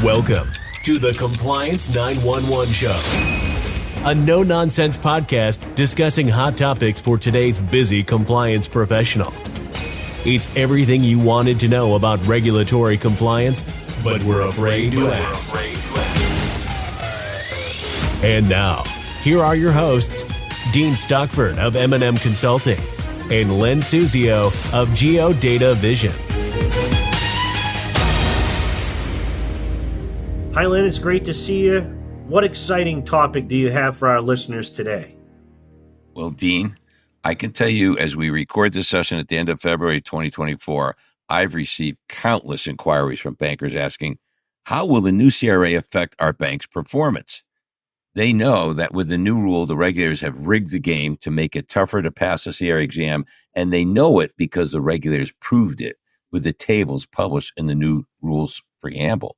Welcome to the Compliance 911 Show, a no-nonsense podcast discussing hot topics for today's busy compliance professional. It's everything you wanted to know about regulatory compliance, but we're afraid to ask. And now, here are your hosts, Dean Stockford of M&M Consulting and Len Suzio of Geodata Vision. Hi, Len. It's great to see you. What exciting topic do you have for our listeners today? Well, Dean, I can tell you as we record this session at the end of February 2024, I've received countless inquiries from bankers asking, how will the new CRA affect our bank's performance? They know that with the new rule, the regulators have rigged the game to make it tougher to pass the CRA exam, and they know it because the regulators proved it with the tables published in the new rules preamble.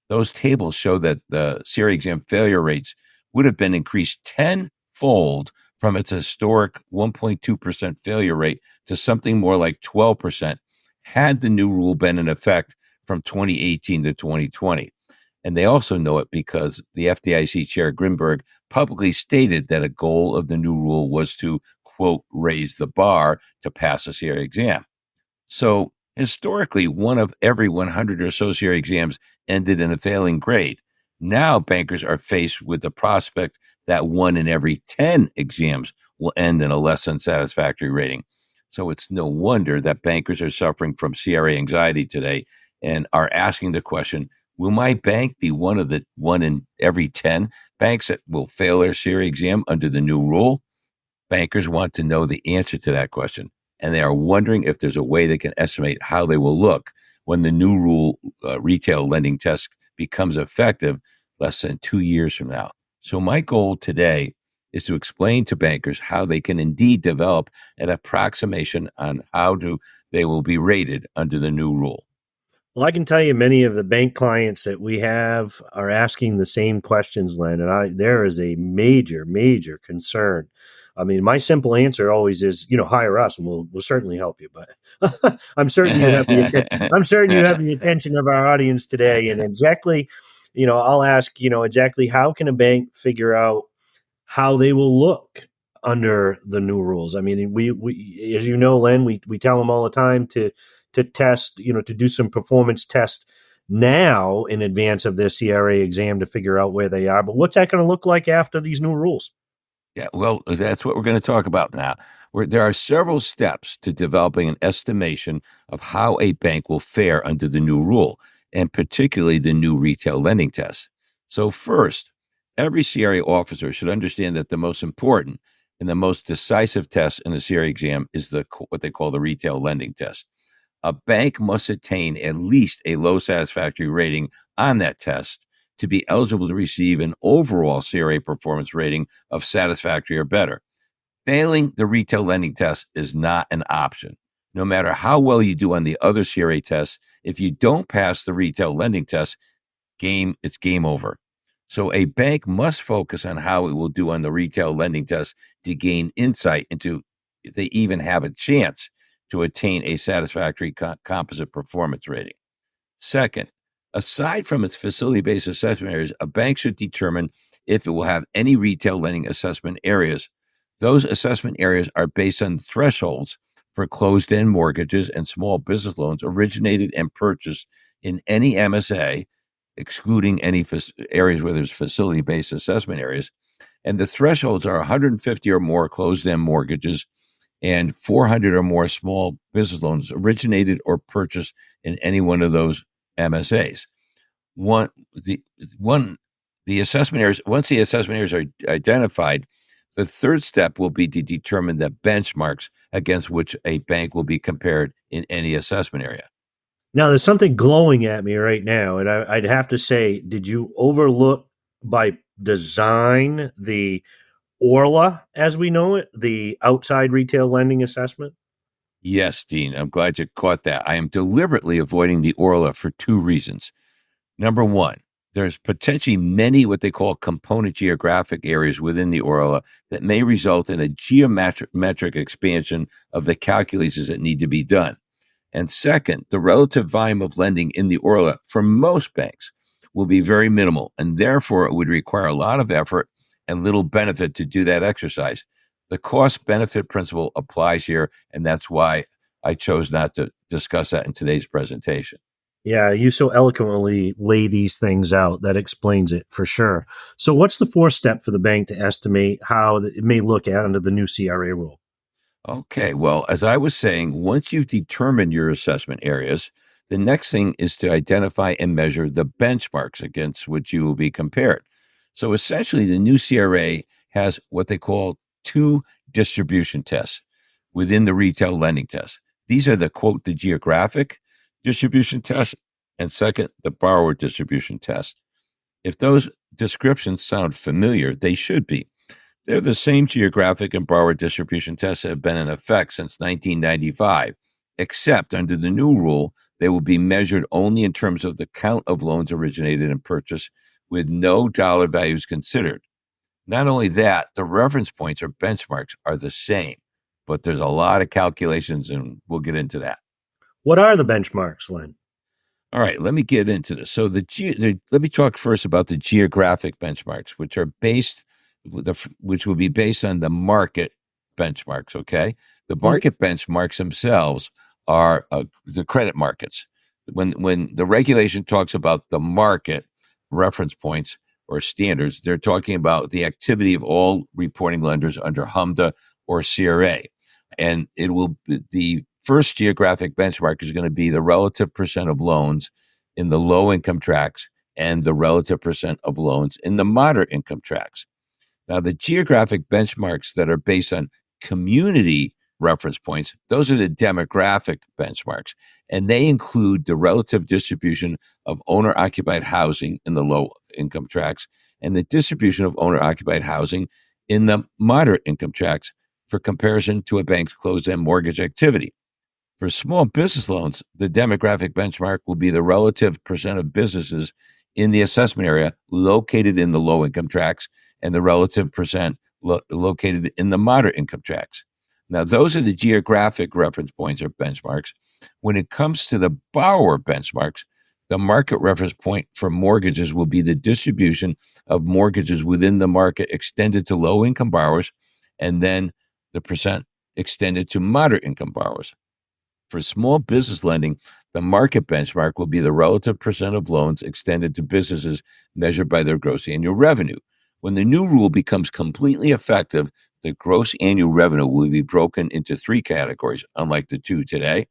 Those tables show that the CRA exam failure rates would have been increased tenfold from its historic 1.2% failure rate to something more like 12% had the new rule been in effect from 2018 to 2020. And they also know it because the FDIC Chair Grinberg publicly stated that a goal of the new rule was to, quote, raise the bar to pass the CRA exam. So historically, one of every 100 or so CRA exams ended in a failing grade. Now bankers are faced with the prospect that 1 in every 10 exams will end in a less than satisfactory rating. So it's no wonder that bankers are suffering from CRA anxiety today and are asking the question, will my bank be one of the 1 in every 10 banks that will fail their CRA exam under the new rule? Bankers want to know the answer to that question, and they are wondering if there's a way they can estimate how they will look when the new rule retail lending test becomes effective less than 2 years from now. So my goal today is to explain to bankers how they can indeed develop an approximation on how they will be rated under the new rule. Well, I can tell you many of the bank clients that we have are asking the same questions, Len, and there is a major, major concern. I mean, my simple answer always is, hire us and we'll certainly help you. But I'm certain you have the attention of our audience today. And exactly, I'll ask, exactly how can a bank figure out how they will look under the new rules? I mean, we as you know, Len, we tell them all the time to test, to do some performance tests now in advance of their CRA exam to figure out where they are. But what's that going to look like after these new rules? Yeah, well, that's what we're going to talk about now. There are several steps to developing an estimation of how a bank will fare under the new rule, and particularly the new retail lending test. So first, every CRA officer should understand that the most important and the most decisive test in the CRA exam is what they call the retail lending test. A bank must attain at least a low satisfactory rating on that test to be eligible to receive an overall CRA performance rating of satisfactory or better. Failing the retail lending test is not an option. No matter how well you do on the other CRA tests, if you don't pass the retail lending test, it's game over. So a bank must focus on how it will do on the retail lending test to gain insight into if they even have a chance to attain a satisfactory composite performance rating. Second, aside from its facility-based assessment areas, a bank should determine if it will have any retail lending assessment areas. Those assessment areas are based on thresholds for closed-end mortgages and small business loans originated and purchased in any MSA, excluding any areas where there's facility-based assessment areas. And the thresholds are 150 or more closed-end mortgages and 400 or more small business loans originated or purchased in any one of those MSAs. Once the assessment areas are identified, the third step will be to determine the benchmarks against which a bank will be compared in any assessment area. Now, there's something glowing at me right now, and I'd have to say, did you overlook by design the ORLA, as we know it, the outside retail lending assessment? Yes, Dean, I'm glad you caught that. I am deliberately avoiding the ORLA for two reasons. Number one, there's potentially many what they call component geographic areas within the ORLA that may result in a geometric expansion of the calculations that need to be done. And second, the relative volume of lending in the ORLA for most banks will be very minimal, and therefore it would require a lot of effort and little benefit to do that exercise. The cost benefit principle applies here, and that's why I chose not to discuss that in today's presentation. Yeah, you so eloquently lay these things out. That explains it for sure. So, what's the fourth step for the bank to estimate how it may look at under the new CRA rule? Okay, well, as I was saying, once you've determined your assessment areas, the next thing is to identify and measure the benchmarks against which you will be compared. So essentially, the new CRA has what they call two distribution tests within the retail lending test. These are the geographic distribution test, and second, the borrower distribution test. If those descriptions sound familiar, they should be. They're the same geographic and borrower distribution tests that have been in effect since 1995, except under the new rule, they will be measured only in terms of the count of loans originated and purchased with no dollar values considered. Not only that, the reference points or benchmarks are the same, but there's a lot of calculations, and we'll get into that. What are the benchmarks, Len? All right, let me get into this. So let me talk first about the geographic benchmarks, which will be based on the market benchmarks. Okay, the market benchmarks themselves are the credit markets. When the regulation talks about the market reference points or standards, they're talking about the activity of all reporting lenders under HMDA or CRA, and the first geographic benchmark is going to be the relative percent of loans in the low income tracts and the relative percent of loans in the moderate income tracts. Now, the geographic benchmarks that are based on community reference points, those are the demographic benchmarks, and they include the relative distribution of owner-occupied housing in the low income tracts and the distribution of owner-occupied housing in the moderate income tracts for comparison to a bank's closed-end mortgage activity. For small business loans, the demographic benchmark will be the relative percent of businesses in the assessment area located in the low income tracts and the relative percent located in the moderate income tracts. Now, those are the geographic reference points or benchmarks. When it comes to the borrower benchmarks, the market reference point for mortgages will be the distribution of mortgages within the market extended to low income borrowers, and then the percent extended to moderate income borrowers. For small business lending, the market benchmark will be the relative percent of loans extended to businesses measured by their gross annual revenue. When the new rule becomes completely effective, the gross annual revenue will be broken into three categories, unlike the two today.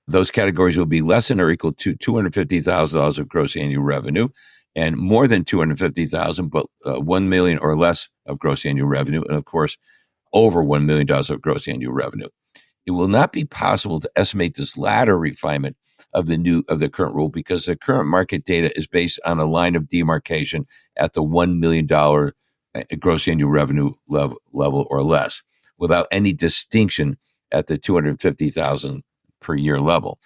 Those categories will be less than or equal to $250,000 of gross annual revenue, and more than $250,000, but $1 million or less of gross annual revenue, and of course, over $1 million of gross annual revenue. It will not be possible to estimate this latter refinement of the current rule because the current market data is based on a line of demarcation at the $1 million gross annual revenue level or less, without any distinction at the $250,000 per year level.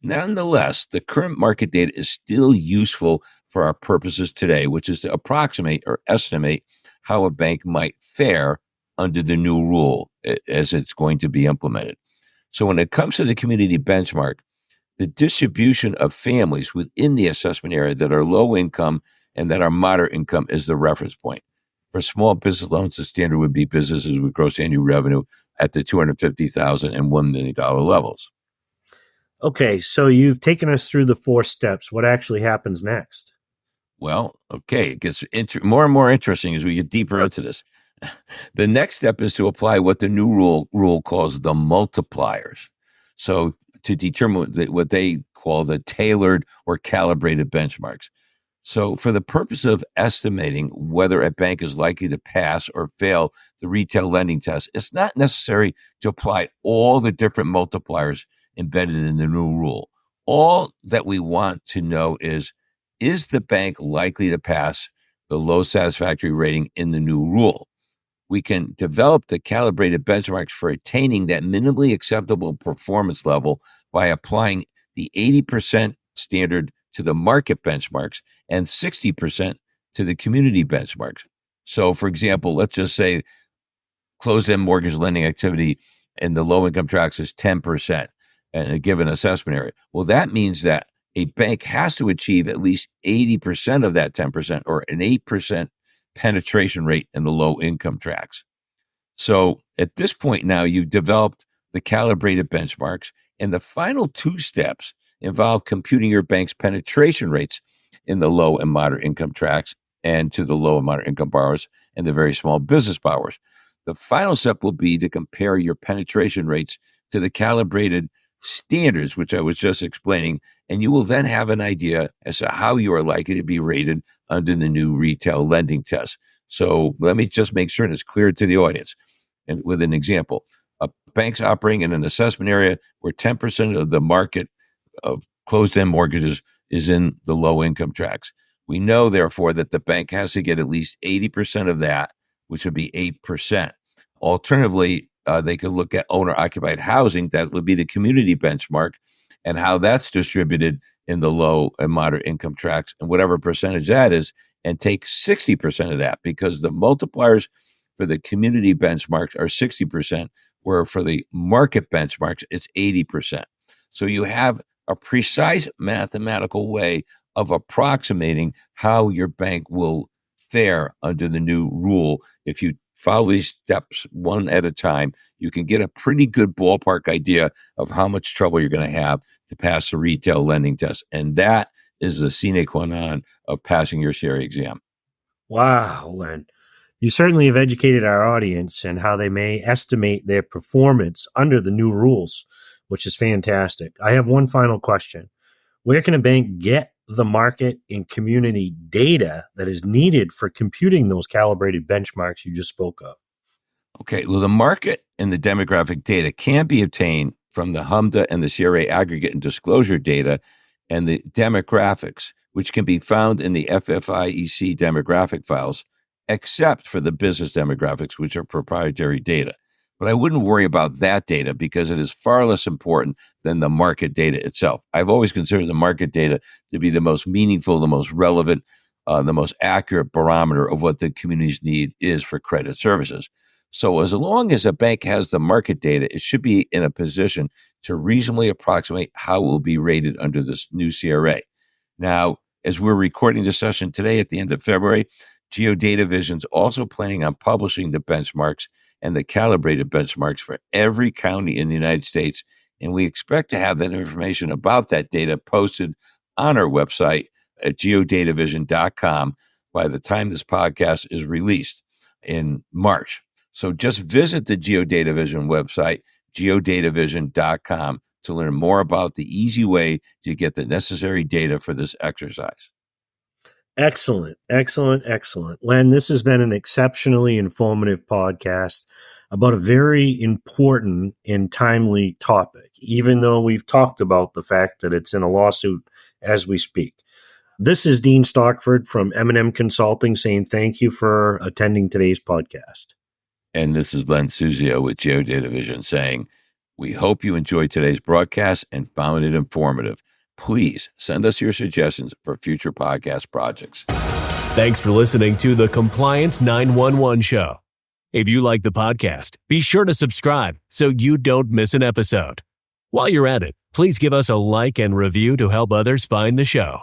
Nonetheless, the current market data is still useful for our purposes today, which is to approximate or estimate how a bank might fare under the new rule as it's going to be implemented. So when it comes to the community benchmark, the distribution of families within the assessment area that are low income and that are moderate income is the reference point. For small business loans, the standard would be businesses with gross annual revenue at the $250,000 and $1 million levels. Okay, so you've taken us through the four steps. What actually happens next? Well, okay, it gets more and more interesting as we get deeper into this. The next step is to apply what the new rule calls the multipliers. So to determine what they call the tailored or calibrated benchmarks. So for the purpose of estimating whether a bank is likely to pass or fail the retail lending test, it's not necessary to apply all the different multipliers embedded in the new rule. All that we want to know is the bank likely to pass the low satisfactory rating in the new rule? We can develop the calibrated benchmarks for attaining that minimally acceptable performance level by applying the 80% standard to the market benchmarks and 60% to the community benchmarks. So, for example, let's just say closed-end mortgage lending activity in the low-income tracts is 10% in a given assessment area. Well, that means that a bank has to achieve at least 80% of that 10% or an 8% penetration rate in the low income tracks. So at this point now, you've developed the calibrated benchmarks, and the final two steps involve computing your bank's penetration rates in the low and moderate income tracks and to the low and moderate income borrowers and the very small business borrowers. The final step will be to compare your penetration rates to the calibrated standards, which I was just explaining, and you will then have an idea as to how you are likely to be rated under the new retail lending test. So let me just make sure it's clear to the audience. And with an example, a bank's operating in an assessment area where 10% of the market of closed-end mortgages is in the low-income tracks. We know, therefore, that the bank has to get at least 80% of that, which would be 8%. Alternatively, they could look at owner-occupied housing. That would be the community benchmark, and how that's distributed in the low and moderate income tracks, and whatever percentage that is, and take 60% of that, because the multipliers for the community benchmarks are 60%, where for the market benchmarks, it's 80%. So you have a precise mathematical way of approximating how your bank will fare under the new rule. If you follow these steps one at a time, you can get a pretty good ballpark idea of how much trouble you're going to have to pass the retail lending test. And that is the sine qua non of passing your CRA exam. Wow, Len. You certainly have educated our audience in how they may estimate their performance under the new rules, which is fantastic. I have one final question. Where can a bank get the market and community data that is needed for computing those calibrated benchmarks you just spoke of? Okay, well, the market and the demographic data can be obtained from the HMDA and the CRA aggregate and disclosure data and the demographics, which can be found in the FFIEC demographic files, except for the business demographics, which are proprietary data. But I wouldn't worry about that data because it is far less important than the market data itself. I've always considered the market data to be the most meaningful, the most relevant, the most accurate barometer of what the community's need is for credit services. So as long as a bank has the market data, it should be in a position to reasonably approximate how it will be rated under this new CRA. Now, as we're recording this session today at the end of February, GeoData Vision's also planning on publishing the benchmarks and the calibrated benchmarks for every county in the United States. And we expect to have that information about that data posted on our website at geodatavision.com by the time this podcast is released in March. So just visit the GeoData Vision website, geodatavision.com, to learn more about the easy way to get the necessary data for this exercise. Excellent, excellent, excellent. Len, this has been an exceptionally informative podcast about a very important and timely topic, even though we've talked about the fact that it's in a lawsuit as we speak. This is Dean Stockford from M&M Consulting saying thank you for attending today's podcast. And this is Len Suzio with GeoData Vision saying, we hope you enjoyed today's broadcast and found it informative. Please send us your suggestions for future podcast projects. Thanks for listening to the Compliance 911 Show. If you like the podcast, be sure to subscribe so you don't miss an episode. While you're at it, please give us a like and review to help others find the show.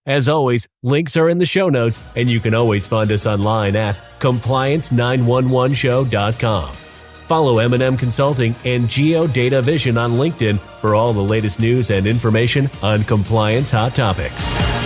As always, links are in the show notes, and you can always find us online at compliance911show.com. Follow M&M Consulting and GeoData Vision on LinkedIn for all the latest news and information on compliance hot topics.